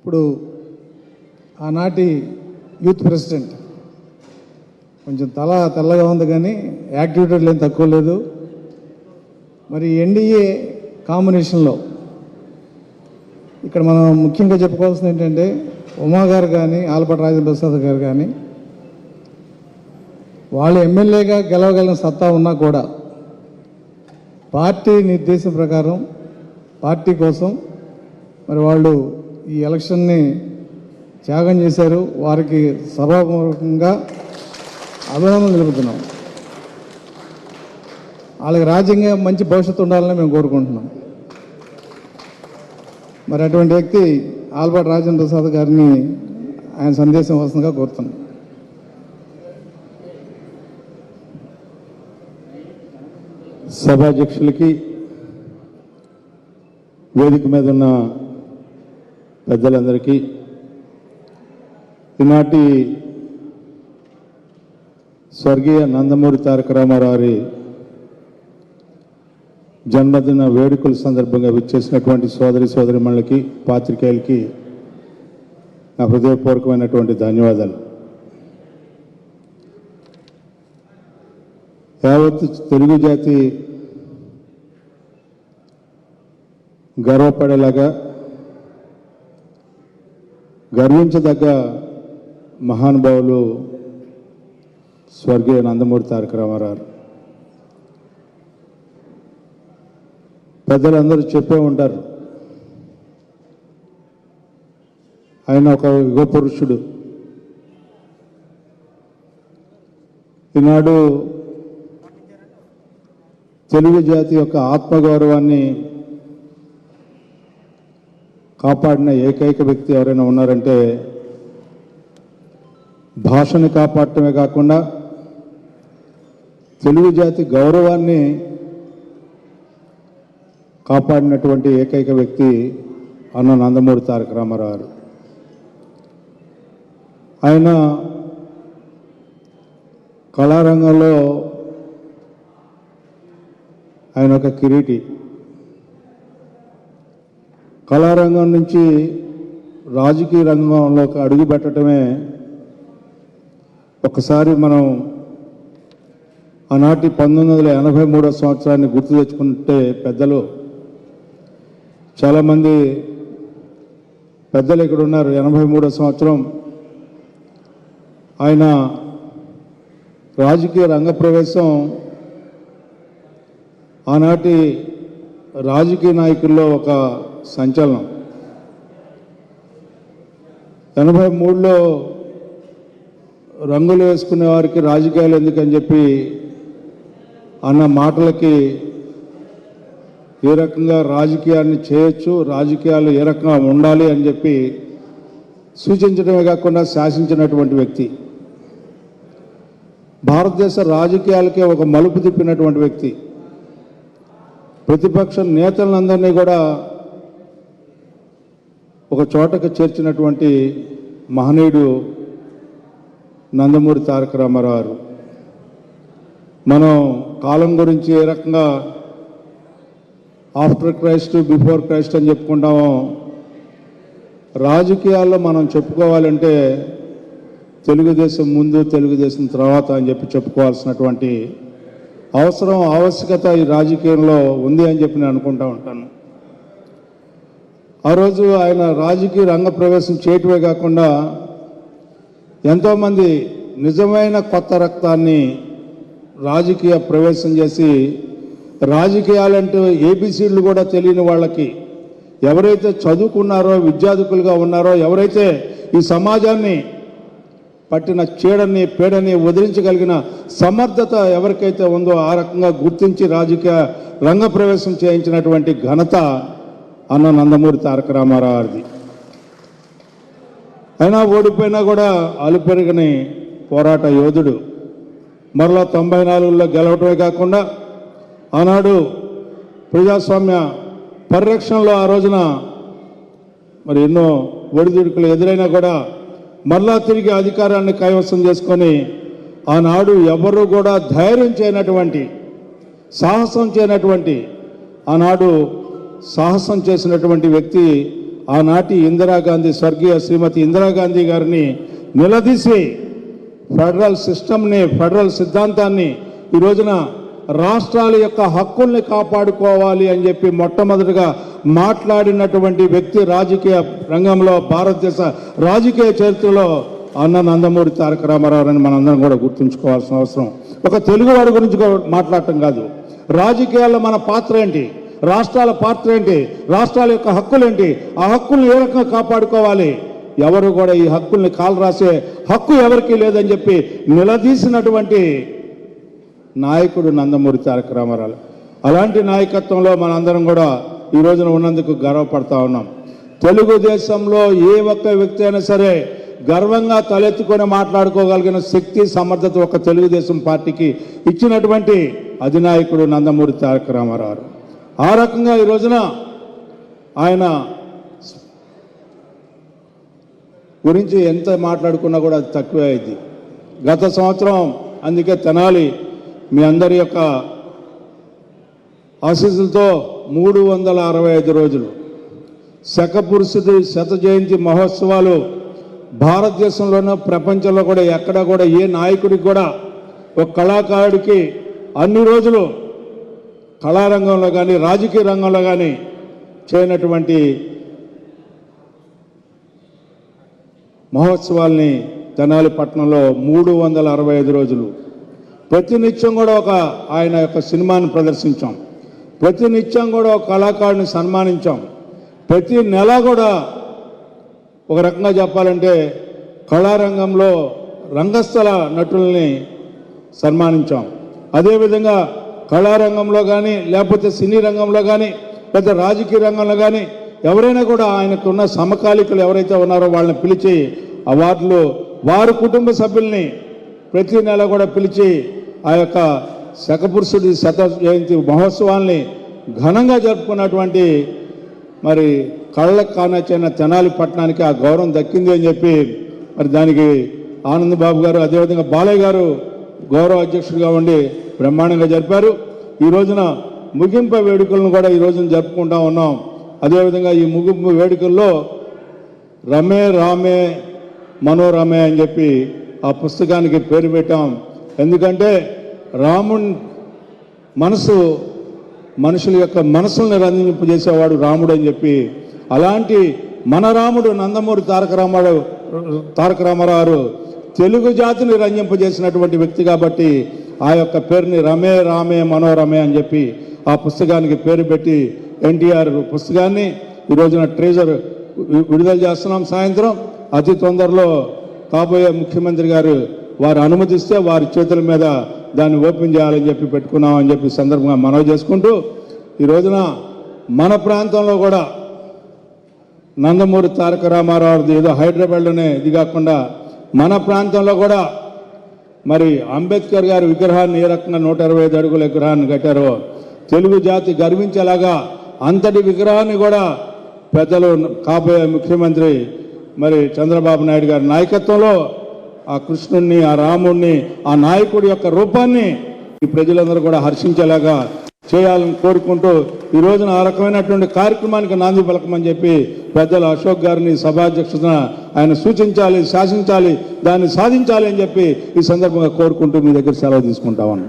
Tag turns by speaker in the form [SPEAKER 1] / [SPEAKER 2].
[SPEAKER 1] ఇప్పుడు ఆనాటి youth president కొంచెం తెల్లగా ఉంది, కానీ యాక్టివిటీలు ఏం తక్కువ లేదు. మరి ఎన్డీఏ కాంబినేషన్లో ఇక్కడ మనం ముఖ్యంగా చెప్పుకోవాల్సింది ఏంటంటే, ఉమా గారు కానీ ఆలపాటి రాజేంద్ర ప్రసాద్ గారు కానీ వాళ్ళు ఎమ్మెల్యేగా గెలవగలిగిన సత్తా ఉన్నా కూడా పార్టీ నిర్దేశం ప్రకారం పార్టీ కోసం మరి వాళ్ళు ఈ ఎలక్షన్ని త్యాగం చేశారు. వారికి సభాపూర్వకంగా అభినందనలు తెలుపుతున్నాం. వాళ్ళకి రాజ్యంగా మంచి భవిష్యత్తు ఉండాలని మేము కోరుకుంటున్నాం. మరి అటువంటి వ్యక్తి ఆలపాటి రాజేంద్ర ప్రసాద్ గారిని ఆయన సందేశం వస్తుందిగా కోరుతున్నాం.
[SPEAKER 2] సభాధ్యక్షులకి, వేదిక మీద ఉన్న పెద్దలందరికీ ఈనాటి స్వర్గీయ నందమూరి తారక రామారావు గారి జన్మదిన వేడుకల సందర్భంగా విచ్చేసినటువంటి సోదరిమణులకి, పాత్రికేయులకి నా హృదయపూర్వకమైనటువంటి ధన్యవాదాలు. యావత్ తెలుగు జాతి గర్వపడేలాగా, గర్వించదగ్గ మహానుభావులు స్వర్గీయ నందమూరి తారక రామారావు. పెద్దలందరూ చెప్పే ఉంటారు, ఆయన ఒక యుగ పురుషుడు. ఈనాడు తెలుగు జాతి యొక్క ఆత్మగౌరవాన్ని కాపాడిన ఏకైక వ్యక్తి ఎవరైనా ఉన్నారంటే, భాషని కాపాడటమే కాకుండా తెలుగు జాతి గౌరవాన్ని కాపాడినటువంటి ఏకైక వ్యక్తి అన్న నందమూరి తారక రామారావు. ఆయన కళారంగంలో ఆయన ఒక కిరీటి. కళారంగం నుంచి రాజకీయ రంగంలోకి అడుగు పెట్టడమే, ఒకసారి మనం ఆనాటి 1983 సంవత్సరాన్ని గుర్తు తెచ్చుకుంటే, పెద్దలు చాలామంది పెద్దలు ఇక్కడ ఉన్నారు. 83 సంవత్సరం ఆయన రాజకీయ రంగ ప్రవేశం ఆనాటి రాజకీయ నాయకుల్లో ఒక సంచలనం. 83లో రంగులు వేసుకునే వారికి రాజకీయాలు ఎందుకని చెప్పి అన్న మాటలకి ఏ రకంగా రాజకీయాన్ని చేయొచ్చు, రాజకీయాలు ఏ రకంగా ఉండాలి అని చెప్పి సూచించడమే కాకుండా శాసించినటువంటి వ్యక్తి. భారతదేశ రాజకీయాలకే ఒక మలుపు తిప్పినటువంటి వ్యక్తి. ప్రతిపక్ష నేతలందరినీ కూడా ఒక చోటకు చేర్చినటువంటి మహనీయుడు నందమూరి తారక రామారావు. మనం కాలం గురించి ఏ రకంగా ఆఫ్టర్ క్రైస్ట్, బిఫోర్ క్రైస్ట్ అని చెప్పుకుంటామో, రాజకీయాల్లో మనం చెప్పుకోవాలంటే తెలుగుదేశం ముందు, తెలుగుదేశం తర్వాత అని చెప్పి చెప్పుకోవాల్సినటువంటి అవసరం, ఆవశ్యకత ఈ రాజకీయంలో ఉంది అని చెప్పి నేను అనుకుంటా ఉంటాను. ఆ రోజు ఆయన రాజకీయ రంగ ప్రవేశం చేయటమే కాకుండా ఎంతోమంది నిజమైన కొత్త రక్తాన్ని రాజకీయ ప్రవేశం చేసి, రాజకీయాలంటూ ఏబిసిడ్లు కూడా తెలియని వాళ్ళకి, ఎవరైతే చదువుకున్నారో, విద్యార్థులుగా ఉన్నారో, ఎవరైతే ఈ సమాజాన్ని పట్టిన చీడని పీడని వదిలించగలిగిన సమర్థత ఎవరికైతే ఉందో ఆ రకంగా గుర్తించి రాజకీయ రంగ ప్రవేశం చేయించినటువంటి ఘనత అన్న నందమూరి తారక రామారావుది. అయినా ఓడిపోయినా కూడా అలుపెరగని పోరాట యోధుడు. మరలా 94లో గెలవటమే కాకుండా ఆనాడు ప్రజాస్వామ్య పరిరక్షణలో ఆ రోజున మరి ఎన్నో ఒడిదుడుకులు ఎదురైనా కూడా మరలా తిరిగి అధికారాన్ని కైవసం చేసుకొని ఆనాడు ఎవరు కూడా ధైర్యం చేయనటువంటి, సాహసం చేయనటువంటి, ఆనాడు సాహసం చేసినటువంటి వ్యక్తి ఆనాటి ఇందిరాగాంధీ, స్వర్గీయ శ్రీమతి ఇందిరాగాంధీ గారిని నిలదీసి ఫెడరల్ సిస్టమ్ని, ఫెడరల్ సిద్ధాంతాన్ని ఈ రోజున రాష్ట్రాల యొక్క హక్కుల్ని కాపాడుకోవాలి అని చెప్పి మొట్టమొదటిగా మాట్లాడినటువంటి వ్యక్తి రాజకీయ రంగంలో, భారతదేశ రాజకీయ చరిత్రలో అన్న నందమూరి తారక రామారావు అని మనందరం కూడా గుర్తుంచుకోవాల్సిన అవసరం. ఒక తెలుగువాడి గురించి మాట్లాడటం కాదు, రాజకీయాల్లో మన పాత్ర ఏంటి, రాష్ట్రాల పాత్ర ఏంటి, రాష్ట్రాల యొక్క హక్కులు ఏంటి, ఆ హక్కుల్ని ఏ రకంగా కాపాడుకోవాలి, ఎవరు కూడా ఈ హక్కుల్ని కాలు రాసే హక్కు ఎవరికీ లేదని చెప్పి నిలదీసినటువంటి నాయకుడు నందమూరి తారక రామారావు. అలాంటి నాయకత్వంలో మనందరం కూడా ఈ రోజున ఉన్నందుకు గర్వపడతా ఉన్నాం. తెలుగుదేశంలో ఏ ఒక్క వ్యక్తి అయినా సరే గర్వంగా తలెత్తుకొని మాట్లాడుకోగలిగిన శక్తి, సమర్థత ఒక తెలుగుదేశం పార్టీకి ఇచ్చినటువంటి అధినాయకుడు నందమూరి తారక రామారావు. ఆ రకంగా ఈ రోజున ఆయన గురించి ఎంత మాట్లాడుకున్నా కూడా అది తక్కువే అయింది. గత సంవత్సరం అందుకే తెనాలి మీ అందరి యొక్క ఆశీస్సులతో 365 రోజులు శకపురుషుడి శత జయంతి మహోత్సవాలు భారతదేశంలోనూ ప్రపంచంలో కూడా ఎక్కడ కూడా ఏ నాయకుడికి కూడా, ఒక కళాకారుడికి అన్ని రోజులు కళారంగంలో కానీ రాజకీయ రంగంలో కానీ చేయనటువంటి మహోత్సవాల్ని తెనాలి పట్టణంలో 365 రోజులు ప్రతినిత్యం కూడా ఆయన యొక్క సినిమాను ప్రదర్శించాం, ప్రతినిత్యం కూడా ఒక కళాకారుని సన్మానించాం, ప్రతి నెల కూడా ఒక రకంగా చెప్పాలంటే కళారంగంలో రంగస్థల నటుల్ని సన్మానించాం. అదేవిధంగా కళారంగంలో కానీ లేకపోతే సినీ రంగంలో కానీ లేదా రాజకీయ రంగంలో కానీ ఎవరైనా కూడా ఆయనకున్న సమకాలీకులు ఎవరైతే ఉన్నారో వాళ్ళని పిలిచి అవార్డులు, వారి కుటుంబ సభ్యుల్ని ప్రతి నెల కూడా పిలిచి ఆ యొక్క శకపురుషుడి శత జయంతి మహోత్సవాల్ని ఘనంగా జరుపుకున్నటువంటి మరి కళ్ళకు కానొచ్చిన తెనాలి పట్టణానికి ఆ గౌరవం దక్కింది అని చెప్పి మరి దానికి ఆనందబాబు గారు, అదేవిధంగా బాలయ్య గారు గౌరవ అధ్యక్షుడిగా ఉండి బ్రహ్మాండంగా జరిపారు. ఈ రోజున ముగింపు వేడుకలను కూడా ఈ రోజున జరుపుకుంటా ఉన్నాం. అదేవిధంగా ఈ ముగింపు వేడుకల్లో రమే రామే మనోరమే అని చెప్పి ఆ పుస్తకానికి పేరు పెట్టాం. ఎందుకంటే రాముని మనసు మనుషుల యొక్క మనసుల్ని రంజింపజేసేవాడు రాముడు అని చెప్పి, అలాంటి మన రాముడు నందమూరి తారక రామారావు తెలుగు జాతిని రంజింపజేసినటువంటి వ్యక్తి కాబట్టి ఆ యొక్క పేరుని రమే రామే మనోరమే అని చెప్పి ఆ పుస్తకానికి పేరు పెట్టి ఎన్టీఆర్ పుస్తకాన్ని ఈ రోజున ట్రెజర్ విడుదల చేస్తున్నాం. సాయంత్రం అతి తొందరలో కాబోయే ముఖ్యమంత్రి గారు వారు అనుమతిస్తే వారి చేతుల మీద దాన్ని ఓపెన్ చేయాలని చెప్పి పెట్టుకున్నామని చెప్పి సందర్భంగా మనవి చేసుకుంటూ, ఈ రోజున మన ప్రాంతంలో కూడా నందమూరి తారక రామారావు ఏదో హైదరాబాద్లోనే ఇది కాకుండా మన ప్రాంతంలో కూడా మరి అంబేద్కర్ గారి విగ్రహాన్ని ఏ రకంగా 125 అడుగుల విగ్రహాన్ని కట్టారో తెలుగు జాతి గర్వించేలాగా అంతటి విగ్రహాన్ని కూడా పెద్దలు కాబోయే ముఖ్యమంత్రి మరి చంద్రబాబు నాయుడు గారి నాయకత్వంలో ఆ కృష్ణుణ్ణి, ఆ రాముణ్ణి, ఆ నాయకుడి యొక్క రూపాన్ని ఈ ప్రజలందరూ కూడా హర్షించేలాగా చేయాలని కోరుకుంటూ ఈ రోజున ఆ రకమైనటువంటి కార్యక్రమానికి నాంది పలకమని చెప్పి పెద్దలు అశోక్ గారిని సభాధ్యక్షతన ఆయన సూచించాలి, శాసించాలి, దాన్ని సాధించాలి అని చెప్పి ఈ సందర్భంగా కోరుకుంటూ మీ దగ్గర సెలవు తీసుకుంటామని